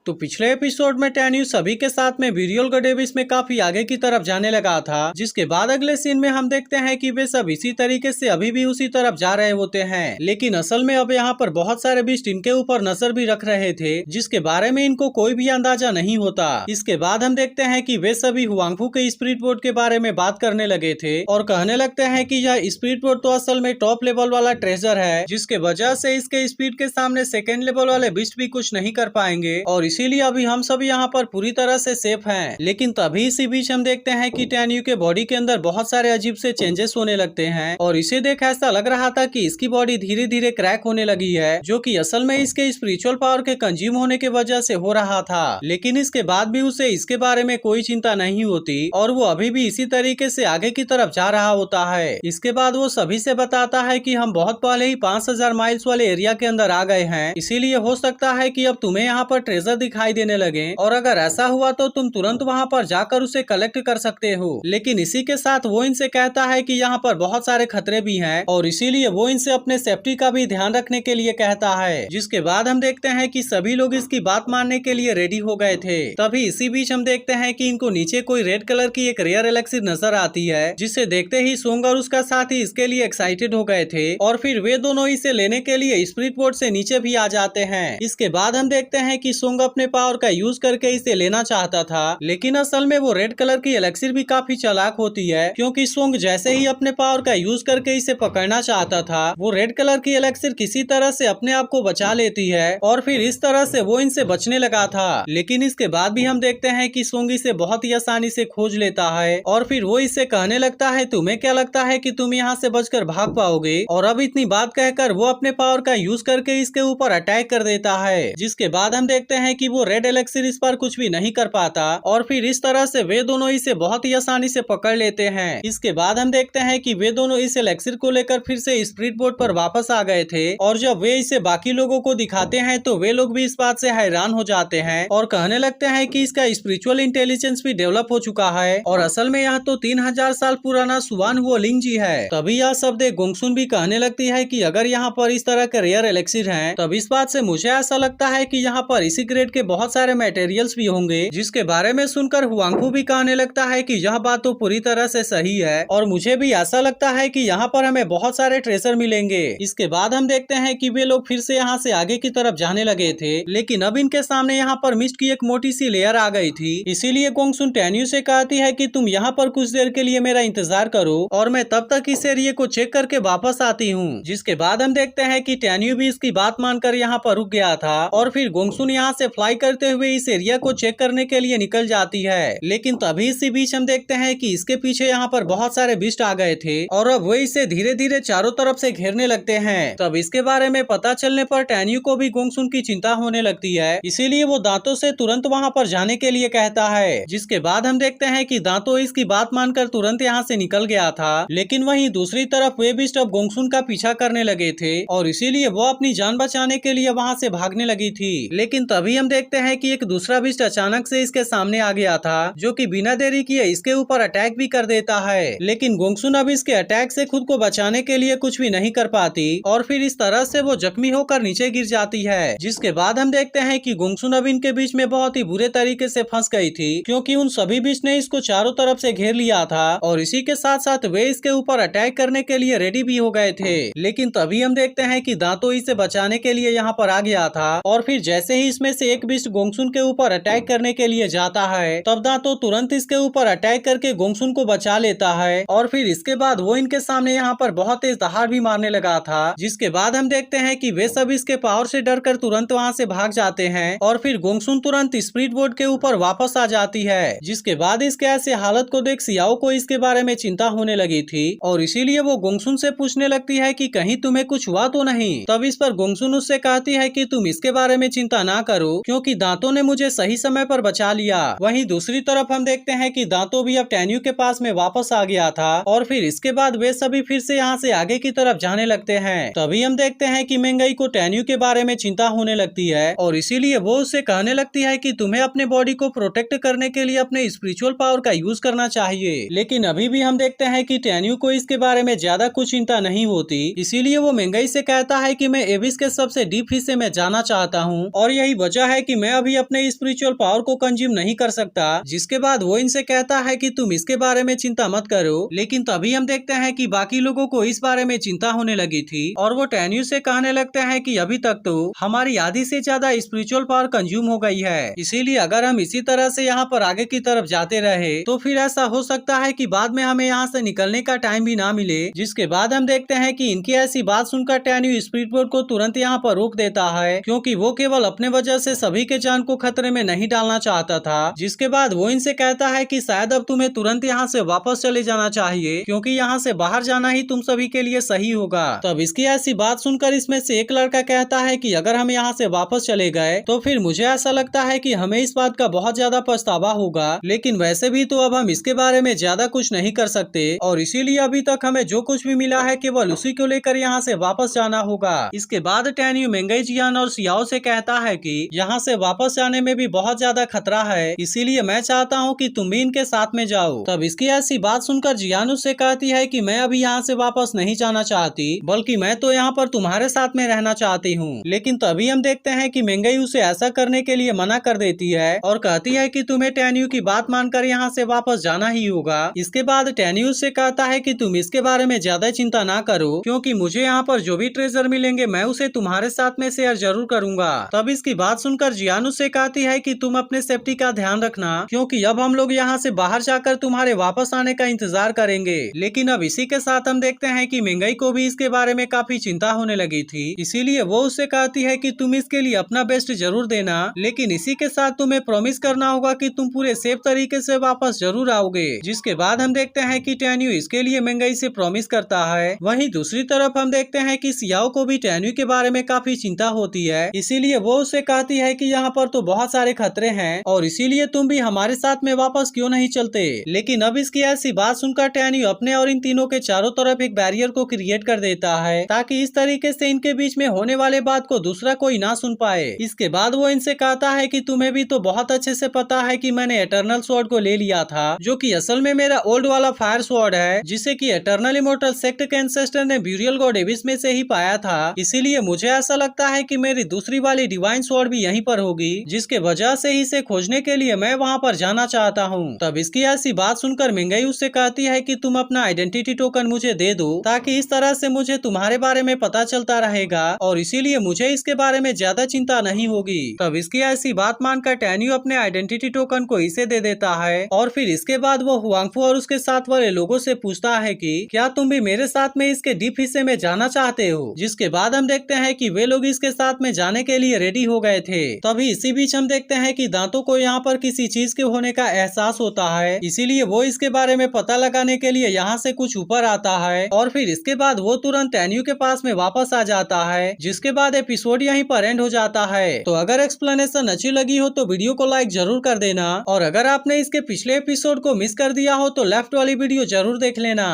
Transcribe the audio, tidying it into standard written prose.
तो पिछले एपिसोड में टैन्यू सभी के साथ में विरियल गडेविस में काफी आगे की तरफ जाने लगा था, जिसके बाद अगले सीन में हम देखते हैं कि वे सब इसी तरीके से अभी भी उसी तरफ जा रहे होते हैं। लेकिन असल में अब यहाँ पर बहुत सारे बीस्ट इनके ऊपर नजर भी रख रहे थे, जिसके बारे में इनको कोई भी अंदाजा नहीं होता। इसके बाद हम देखते हैं कि वे सभी हुआंगफू के स्पिरिट बोर्ड के बारे में बात करने लगे थे और कहने लगते हैं कि यह स्पिरिट बोर्ड तो असल में टॉप लेवल वाला ट्रेजर है, जिसके वजह से इसके स्पीड के सामने सेकेंड लेवल वाले बिस्ट भी कुछ नहीं कर पाएंगे और इसीलिए अभी हम सभी यहाँ पर पूरी तरह से सेफ हैं। लेकिन तभी इसी बीच हम देखते हैं कि टैन्यू के बॉडी के अंदर बहुत सारे अजीब से चेंजेस होने लगते हैं और इसे देख ऐसा लग रहा था कि इसकी बॉडी धीरे धीरे क्रैक होने लगी है, जो कि असल में इसके स्पिरिचुअल पावर के कंज्यूम होने के वजह से हो रहा था। लेकिन इसके बाद भी उसे इसके बारे में कोई चिंता नहीं होती और वो अभी भी इसी तरीके से आगे की तरफ जा रहा होता है। इसके बाद वो सभी से बताता है कि हम बहुत पहले ही 5000 माइल्स वाले एरिया के अंदर आ गए हैं, इसीलिए हो सकता है कि अब तुम्हें यहाँ पर ट्रेजर दिखाई देने लगे और अगर ऐसा हुआ तो तुम तुरंत वहाँ पर जाकर उसे कलेक्ट कर सकते हो। लेकिन इसी के साथ वो इनसे कहता है कि यहाँ पर बहुत सारे खतरे भी हैं और इसीलिए वो इनसे अपने सेफ्टी का भी ध्यान रखने के लिए कहता है। जिसके बाद हम देखते हैं कि सभी लोग इसकी बात मानने के लिए रेडी हो गए थे। तभी इसी बीच हम देखते हैं कि इनको नीचे कोई रेड कलर की एक रेयर एलेक्सिर नजर आती है, जिसे देखते ही सोंग और उसका साथी इसके लिए एक्साइटेड हो गए थे और फिर वे दोनों इसे लेने के लिए स्पिरिट बोर्ड से नीचे भी आ जाते हैं। इसके बाद हम देखते हैं कि सोंग अपने पावर का यूज करके इसे लेना चाहता था, लेकिन असल में वो रेड कलर की एलेक्सिर भी काफी चालाक होती है, क्योंकि सोंग जैसे ही अपने पावर का यूज करके इसे पकड़ना चाहता था, वो रेड कलर की एलेक्सिर किसी तरह से अपने आप को बचा लेती है और फिर इस तरह से वो इनसे बचने लगा था। लेकिन इसके बाद भी हम देखते हैं कि सोंग इसे बहुत ही आसानी से खोज लेता है और फिर वो इससे कहने लगता है, तुम्हें क्या लगता है कि तुम यहाँ से बचकर भाग पाओगे? और अब इतनी बात कहकर वो अपने पावर का यूज करके इसके ऊपर अटैक कर देता है। जिसके बाद हम देखते हैं कि वो रेड एलेक्सिर इस पर कुछ भी नहीं कर पाता और फिर इस तरह से वे दोनों इसे बहुत ही आसानी से पकड़ लेते हैं। इसके बाद हम देखते हैं कि वे दोनों इस एलेक्सिर को लेकर फिर से स्पिरिट बोर्ड पर वापस आ गए थे और जब वे इसे बाकी लोगों को दिखाते हैं तो वे लोग भी इस बात से हैरान हो जाते हैं और कहने लगते हैं कि इसका स्पिरिचुअल इंटेलिजेंस भी डेवलप हो चुका है और असल में यह तो 3000 साल पुराना सुवान हुआ लिंग जी है। तभी यह सब देख गोंगसुन भी कहने लगती है कि अगर यहाँ पर इस तरह के रेयर एलेक्सिर हैं, तब इस बात से मुझे ऐसा लगता है कि यहाँ पर इसी ग्रेड के बहुत सारे मटेरियल्स भी होंगे, जिसके बारे में सुनकर हुआंगफू भी कहने लगता है कि यह बात तो पूरी तरह से सही है और मुझे भी ऐसा लगता है कि यहाँ पर हमें बहुत सारे ट्रेजर मिलेंगे। इसके बाद हम देखते हैं कि वे लोग फिर से यहाँ से आगे की तरफ जाने लगे थे, लेकिन अब इनके सामने यहाँ पर मिस्ट की एक मोटी सी लेयर आ गई थी। इसीलिए गोंगसुन टैन्यू से कहती है कि तुम यहाँ पर कुछ देर के लिए मेरा इंतजार करो और मैं तब तक इस एरिया को चेक करके वापस आती हूँ। जिसके बाद हम देखते हैं कि टैन्यू भी इसकी बात मानकर यहाँ पर रुक गया था और फिर गोंगसुन यहाँ से फ्लाई करते हुए इस एरिया को चेक करने के लिए निकल जाती है। लेकिन तभी इसी बीच हम देखते हैं कि इसके पीछे यहाँ पर बहुत सारे बिस्ट आ गए थे और अब वो इसे धीरे धीरे चारों तरफ से घेरने लगते हैं। तब इसके बारे में पता चलने पर टैन्यू को भी गोंगसुन की चिंता होने लगती है, इसीलिए वो दांतों से तुरंत वहाँ पर जाने के लिए कहता है। जिसके बाद हम देखते हैं कि दांतों इसकी बात मानकर तुरंत यहाँ से निकल गया था, लेकिन वहीं दूसरी तरफ वे बिस्ट अब गोंगसुन का पीछा करने लगे थे और इसीलिए वो अपनी जान बचाने के लिए वहाँ से भागने लगी थी। लेकिन तभी हम देखते हैं कि एक दूसरा बिस्ट अचानक से इसके सामने आ गया था, जो कि बिना देरी किए इसके ऊपर अटैक भी कर देता है। लेकिन गोंगसुन अब इसके अटैक से खुद को बचाने के लिए कुछ भी नहीं कर पाती और फिर इस तरह से वो जख्मी होकर नीचे गिर जाती है। जिसके बाद हम देखते हैं कि गोंगसुन अब इनके बीच में बहुत ही बुरे तरीके से फंस गई थी, क्योंकि उन सभी बिस्ट ने इसको चारों तरफ से घेर लिया था और इसी के साथ साथ वे इसके ऊपर अटैक करने के लिए रेडी भी हो गए थे। लेकिन तभी हम देखते हैं कि दांतो इसे बचाने के लिए यहाँ पर आ गया था और फिर जैसे ही इसमें से एक बिस्ट गोंगसुन के ऊपर अटैक करने के लिए जाता है, तब दांतो तुरंत इसके ऊपर अटैक करके गोंगसुन को बचा लेता है और फिर इसके बाद वो इनके सामने यहाँ पर बहुत तेज दहाड़ भी मारने लगा था। जिसके बाद हम देखते हैं कि वे सब इसके पावर से डरकर तुरंत वहाँ से भाग जाते हैं और फिर गोंगसुन तुरंत स्पिरिट बोर्ड के ऊपर वापस आ जाती है। जिसके बाद इसके ऐसे हालत को देख सियाओ को इसके बारे में चिंता होने लगी थी और इसीलिए वो गोंगसुन से पूछने लगती है कि कहीं तुम्हें कुछ हुआ तो नहीं। तब इस पर गोंगसुन उससे कहती है कि तुम इसके बारे में चिंता ना करो, क्योंकि दांतों ने मुझे सही समय पर बचा लिया। वहीं दूसरी तरफ हम देखते हैं कि दांतों भी अब टैन्यू के पास में वापस आ गया था और फिर इसके बाद वे सभी फिर से यहाँ से आगे की तरफ जाने लगते हैं। तभी हम देखते हैं कि मेंगई को टैन्यू के बारे में चिंता होने लगती है और इसीलिए वो उससे कहने लगती है कि तुम्हें अपने बॉडी को प्रोटेक्ट करने के लिए अपने स्पिरिचुअल पावर का यूज करना चाहिए। लेकिन अभी भी हम देखते हैं कि टैन्यू को इसके बारे में ज्यादा कुछ चिंता नहीं होती, इसीलिए वो मेंगई से कहता है कि मैं एबिस के सबसे डीप हिस्से में जाना चाहता हूँ और यही वजह है है कि मैं अभी अपने स्पिरिचुअल पावर को कंज्यूम नहीं कर सकता, जिसके बाद वो इनसे कहता है कि तुम इसके बारे में चिंता मत करो। लेकिन तभी हम देखते हैं कि बाकी लोगों को इस बारे में चिंता होने लगी थी और वो टेन्यू से कहने लगते हैं कि अभी तक तो हमारी आधी से ज्यादा स्पिरिचुअल पावर कंज्यूम हो गई है, इसीलिए अगर हम इसी तरह से यहाँ पर आगे की तरफ जाते रहे तो फिर ऐसा हो सकता है कि बाद में हमें यहाँ से निकलने का टाइम भी ना मिले। जिसके बाद हम देखते हैं कि इनकी ऐसी बात सुनकर टेन्यू स्पिरिट बोर्ड को तुरंत यहाँ पर रोक देता है, क्योंकि वो केवल अपने वजह से सभी के जान को खतरे में नहीं डालना चाहता था। जिसके बाद वो इनसे कहता है कि शायद अब तुम्हें तुरंत यहाँ से वापस चले जाना चाहिए, क्योंकि यहाँ से बाहर जाना ही तुम सभी के लिए सही होगा। तब इसकी ऐसी बात सुनकर इसमें से एक लड़का कहता है कि अगर हम यहाँ से वापस चले गए तो फिर मुझे ऐसा लगता है कि हमें इस बात का बहुत ज्यादा पछतावा होगा, लेकिन वैसे भी तो अब हम इसके बारे में ज्यादा कुछ नहीं कर सकते और इसीलिए अभी तक हमें जो कुछ भी मिला है केवल उसी को लेकर यहाँ से वापस जाना होगा। इसके बाद टेन्यू मेंगई जियान और सियाओ से कहता है कि यहाँ से वापस जाने में भी बहुत ज्यादा खतरा है, इसीलिए मैं चाहता हूँ कि तुम भी इनके साथ में जाओ। तब इसकी ऐसी बात सुनकर जियान उससे कहती है कि मैं अभी यहाँ से वापस नहीं जाना चाहती, बल्कि मैं तो यहाँ पर तुम्हारे साथ में रहना चाहती हूँ। लेकिन तभी हम देखते हैं कि मेंगई उसे ऐसा करने के लिए मना कर देती है और कहती है कि तुम्हें टेन्यू की बात मानकर यहाँ से वापस जाना ही होगा। इसके बाद टेन्यू से कहता है कि तुम इसके बारे में ज्यादा चिंता ना करो, क्योंकि मुझे यहाँ पर जो भी ट्रेजर मिलेंगे मैं उसे तुम्हारे साथ में शेयर जरूर करूंगा। तब इसकी बात सुनकर जियान उससे कहती है कि तुम अपने सेफ्टी का ध्यान रखना, क्योंकि अब हम लोग यहाँ से बाहर जाकर तुम्हारे वापस आने का इंतजार करेंगे। लेकिन अब इसी के साथ हम देखते हैं कि मेंगई को भी इसके बारे में काफी चिंता होने लगी थी, इसीलिए वो उससे कहती है कि तुम इसके लिए अपना बेस्ट जरूर देना, लेकिन इसी के साथ तुम्हें प्रॉमिस करना होगा कि तुम पूरे सेफ तरीके से वापस जरूर आओगे। जिसके बाद हम देखते हैं कि टेन्यू इसके लिए मेंगई से प्रॉमिस करता है। वहीं दूसरी तरफ हम देखते हैं कि सियाओ को भी टेन्यू के बारे में काफी चिंता होती है, इसीलिए वो उससे कहती है कि यहाँ पर तो बहुत सारे खतरे हैं और इसीलिए तुम भी हमारे साथ में वापस क्यों नहीं चलते। लेकिन अब इसकी ऐसी बात सुनकर टेन्यू अपने और इन तीनों के चारों तरफ एक बैरियर को क्रिएट कर देता है, ताकि इस तरीके से इनके बीच में होने वाले बात को दूसरा कोई ना सुन पाए। इसके बाद वो इनसे कहता है कि तुम्हें भी तो बहुत अच्छे से पता है कि मैंने एटर्नल स्वॉर्ड को ले लिया था, जो कि असल में मेरा ओल्ड वाला फायर स्वॉर्ड है, जिसे कि एटर्नल इमोर्टल सेक्ट के एंसेस्टर ने ब्यूरियल गॉड एबिस में से ही पाया था। इसीलिए मुझे ऐसा लगता है कि मेरी दूसरी वाली डिवाइन स्वॉर्ड भी यहीं पर होगी, जिसके वजह से ही इसे खोजने के लिए मैं वहाँ पर जाना चाहता हूँ। तब इसकी ऐसी बात सुनकर मेंगई उससे कहती है कि तुम अपना आइडेंटिटी टोकन मुझे दे दो, ताकि इस तरह से मुझे तुम्हारे बारे में पता चलता रहेगा और इसीलिए मुझे इसके बारे में ज्यादा चिंता नहीं होगी। तब इसकी ऐसी बात मानकर टेन्यू अपने आइडेंटिटी टोकन को इसे दे देता है और फिर इसके बाद वो हुआंगफू और उसके साथ वाले लोगों से पूछता है कि क्या तुम भी मेरे साथ में इसके डीप हिस्से में जाना चाहते हो। जिसके बाद हम देखते हैं कि वे लोग इसके साथ में जाने के लिए रेडी हो गए थे। तभी इसी बीच हम देखते हैं कि दांतों को यहाँ पर किसी चीज के होने का एहसास होता है, इसीलिए वो इसके बारे में पता लगाने के लिए यहाँ से कुछ ऊपर आता है और फिर इसके बाद वो तुरंत टेन्यू के पास में वापस आ जाता है। जिसके बाद एपिसोड यहीं पर एंड हो जाता है। तो अगर एक्सप्लेनेशन अच्छी लगी हो तो वीडियो को लाइक जरूर कर देना और अगर आपने इसके पिछले एपिसोड को मिस कर दिया हो तो लेफ्ट वाली वीडियो जरूर देख लेना।